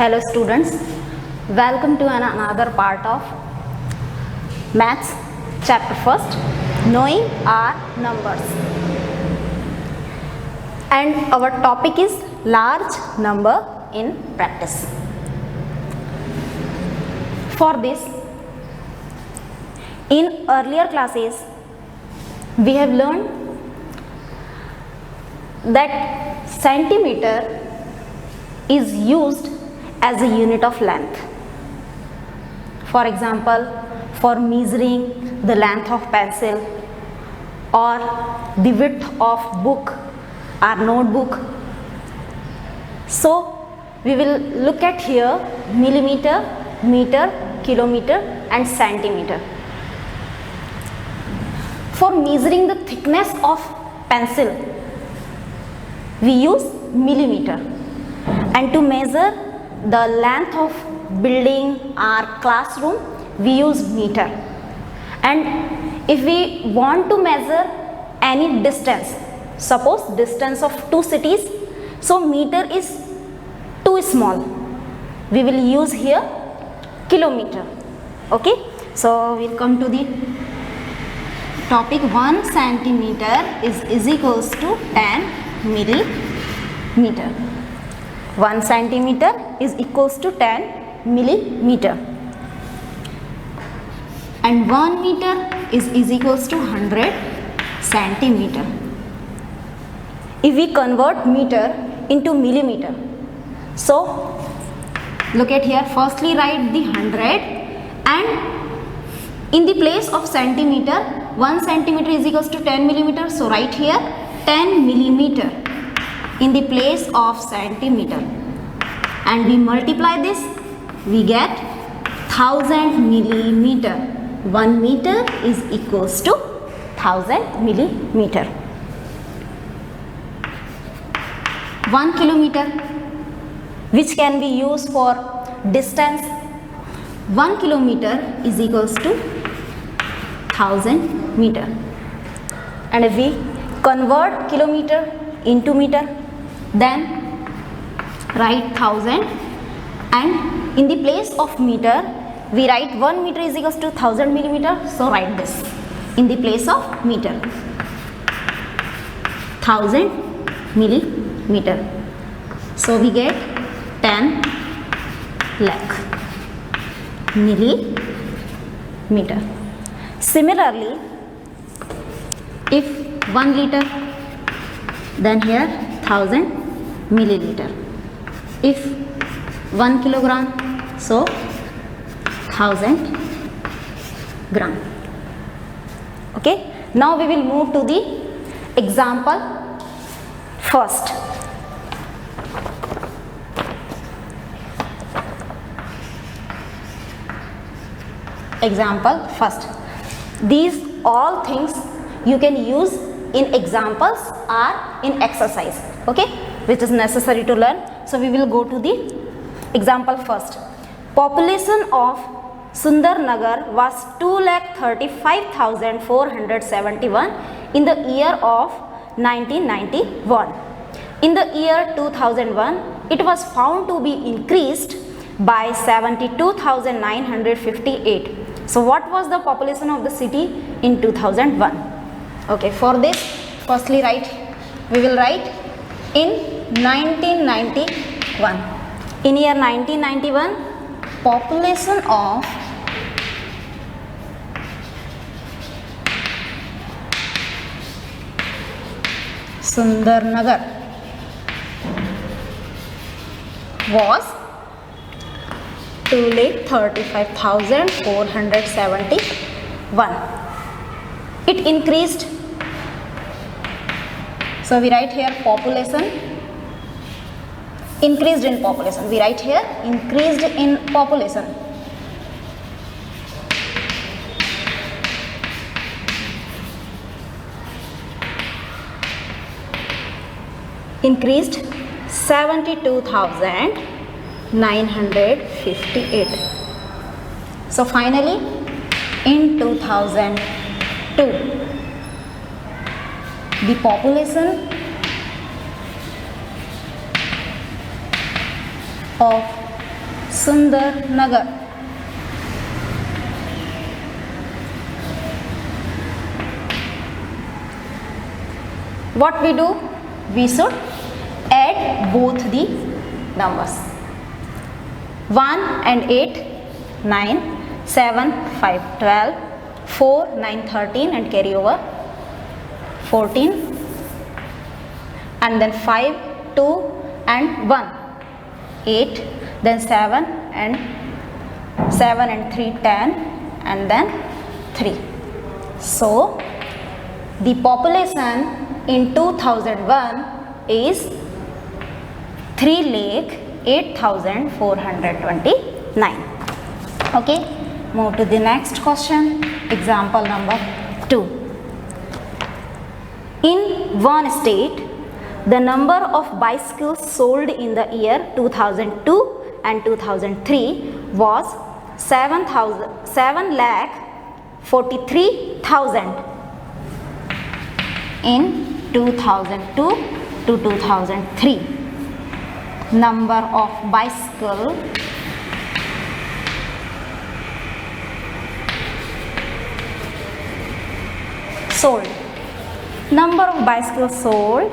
Hello students, welcome to another part of Maths chapter 1st, knowing our numbers. And our topic is large number in practice. For this, in earlier classes, we have learned that centimeter is used as a unit of length. For example, for measuring the length of pencil or the width of book or notebook. So we will look at here millimeter, meter, kilometer and centimeter. For measuring the thickness of pencil, we use millimeter, and to measure the length of building or classroom, we use meter. And if we want to measure any distance, suppose distance of two cities, so meter is too small, we will use here kilometer. Okay, so we'll come to the topic. 1 centimeter is equals to 10 millimeter. 1 centimeter is equals to 10 millimeter, and 1 meter is equals to 100 centimeter. If we convert meter into millimeter, so look at here, firstly write the 100 and in the place of centimeter, 1 centimeter is equals to 10 millimeter, so write here 10 millimeter in the place of centimeter, and we multiply this, we get 1000 millimeter. 1 meter is equals to 1000 millimeter. 1 kilometer, which can be used for distance. 1 kilometer is equals to 1000 meter, and if we convert kilometer into meter, then write 1000, and in the place of meter we write 1 meter is equals to 1000 millimeter, so write this in the place of meter, 1000 millimeter. So we get 10 lakh millimeter. Similarly, if 1 liter, then here 1000 milliliter. If 1 kilogram, so 1000 gram. Okay, now we will move to the example first. Example first. These all things you can use in examples or in exercise, okay, which is necessary to learn. So we will go to the example first. Population of Sundarnagar was 2,35,471 in the year of 1991. In the year 2001, it was found to be increased by 72,958. So what was the population of the city in 2001? Okay, for this, firstly we will write in 1991. In year 1991, population of Sundarnagar was 2,35,471. It increased. So we write here population, increased in population. We write here increased in population. Increased 72,958. So finally, in 2002, the population of Sundar Nagar. What we do? We should add both the numbers. 1 and 8, 9, 7, 5, 12, 4, 9, 13 and carry over 14, and then 5, 2 and 1, 8, then 7 and 3, 10 and then 3. So the population in 2001 is 3,08,429. Okay, move to the next question. Example number 2. In one state, the number of bicycles sold in the year 2002 and 2003 was 7,43,000. In 2002 to 2003, number of bicycle sold. Number of bicycles sold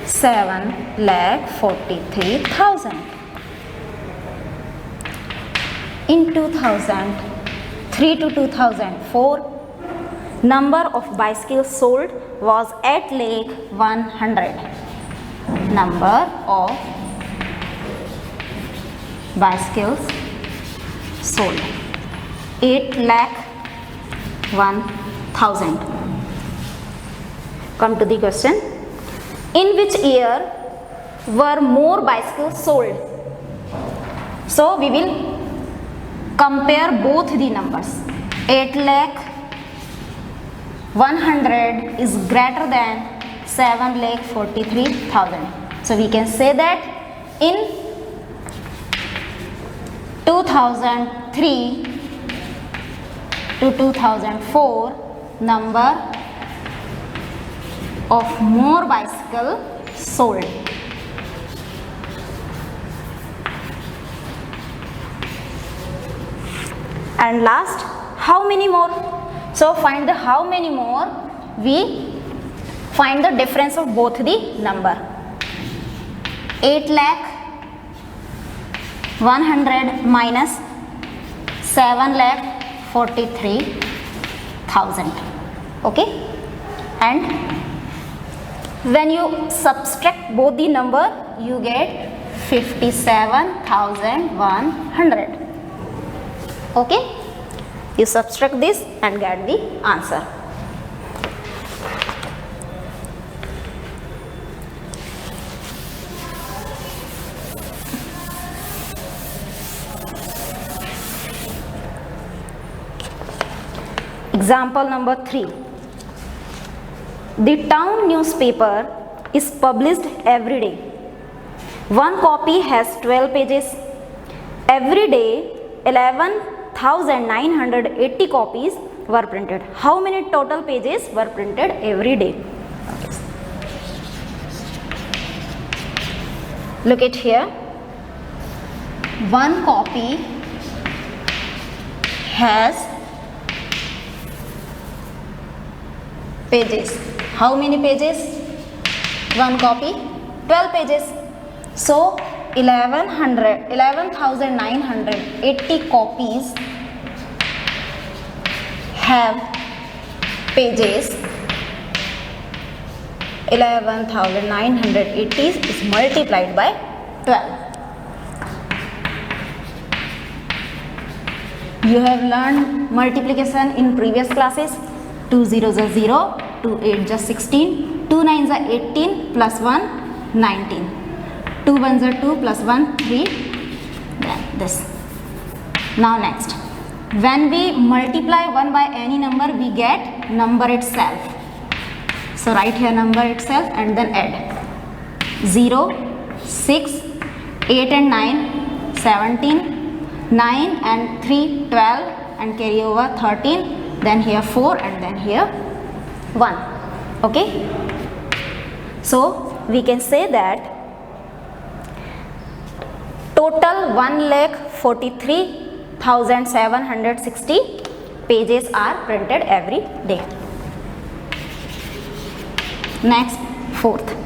7,43,000. In 2003 to 2004, number of bicycles sold was 8,100,000. Number of bicycles sold 8,01,000. Come to the question. In which year were more bicycles sold? So we will compare both the numbers. 8,100,000 is greater than 7,43,000. So we can say that in 2003 to 2004, number of more bicycle sold. And last, how many more? So find the how many more. We find the difference of both the number. 8,100,000 minus 7,43,000. Okay, and when you subtract both the number, you get 57,100. Okay, you subtract this and get the answer. Example number 3. The town newspaper is published every day. One copy has 12 pages. Every day 11,980 copies were printed. How many total pages were printed every day? Look at here. One copy has pages. How many pages? One copy, 12 pages. So 11,980 copies have pages. 11,980 is multiplied by 12. You have learned multiplication in previous classes. 2 zeros are 0, 2 8s are 16, 2 9s are 18, plus 1 19. 2 1s are 2, plus 1 3. Then this. Now next, when we multiply 1 by any number, we get number itself. So write here number itself and then add. 0, 6, 8 and 9, 17, 9 and 3, 12 and carry over 13. Then here 4 and then here 1. Okay, so we can say that total 43,760 pages are printed every day. Next, fourth.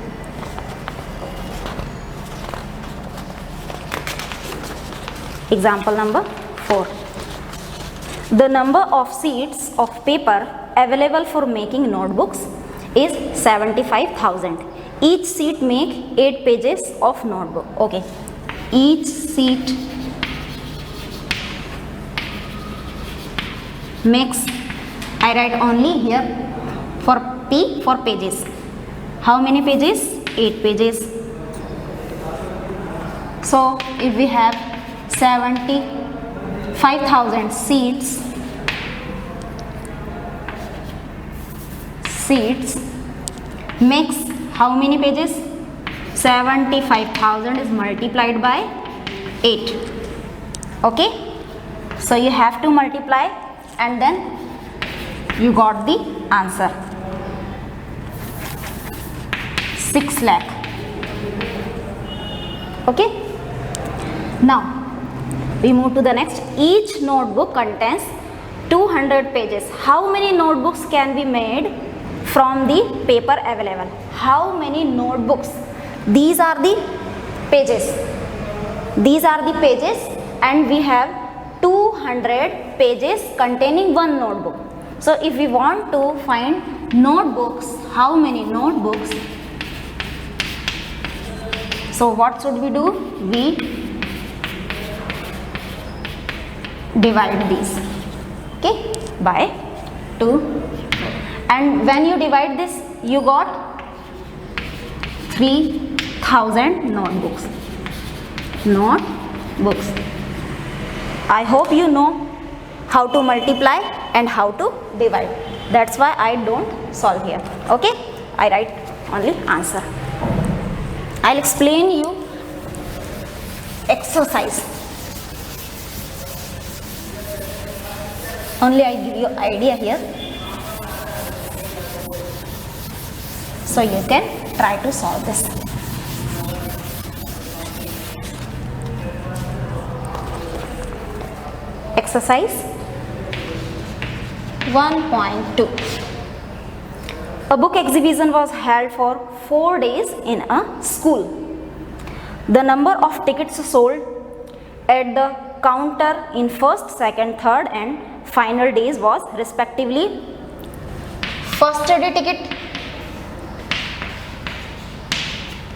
Example number 4. The number of sheets of paper available for making notebooks is 75,000. Each sheet make 8 pages of notebook. Okay. Each sheet makes, I write only here for P for pages. How many pages? 8 pages. So if we have 75,000 sheets makes how many pages? 75,000 is multiplied by 8. Okay, so you have to multiply and then you got the answer, 6 lakh. Okay, now we move to the next. Each notebook contains 200 pages. How many notebooks can be made from the paper available? How many notebooks? These are the pages. These are the pages, and we have 200 pages containing one notebook. So if we want to find notebooks, how many notebooks? So what should we do? We divide these, okay, by 2, and when you divide this, you got 3,000 notebooks. I hope you know how to multiply and how to divide. That's why I don't solve here. Okay, I write only answer. I'll explain you exercise. Only I give you idea here, so you can try to solve this. Exercise 1.2. A book exhibition was held for 4 days in a school. The number of tickets sold at the counter in first, second, third and final days was respectively: first day ticket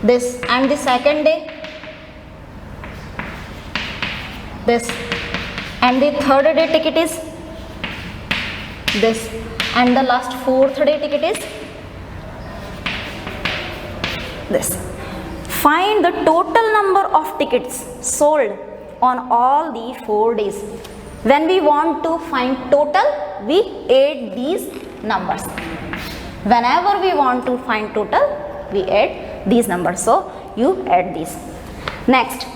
this, and the second day this, and the third day ticket is this, and the last fourth day ticket is this. Find the total number of tickets sold on all the 4 days. When we want to find total, we add these numbers. Whenever we want to find total, we add these numbers. So you add these. Next,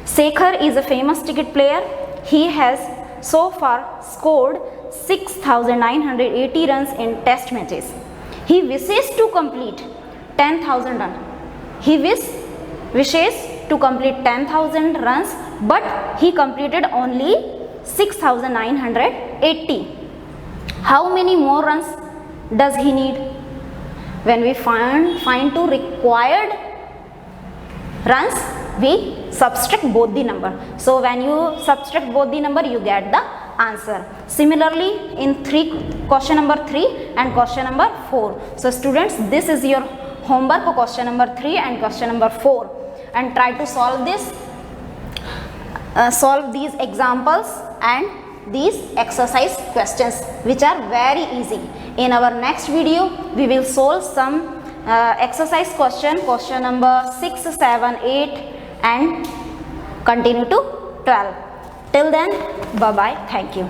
Shekhar is a famous cricket player. He has so far scored 6,980 runs in test matches. He wishes to complete 10,000 runs. He wishes to complete 10,000 runs, but he completed only 6,980. How many more runs does he need? When we find to required runs, we subtract both the number. So when you subtract both the number, you get the answer. Similarly, in question number 3 and question number 4. So students, this is your homework for question number 3 and question number 4, and try to solve this. Solve these examples and these exercise questions, which are very easy. In our next video, we will solve some exercise question number 6, 7, 8 and continue to 12. Till then, bye bye. Thank you.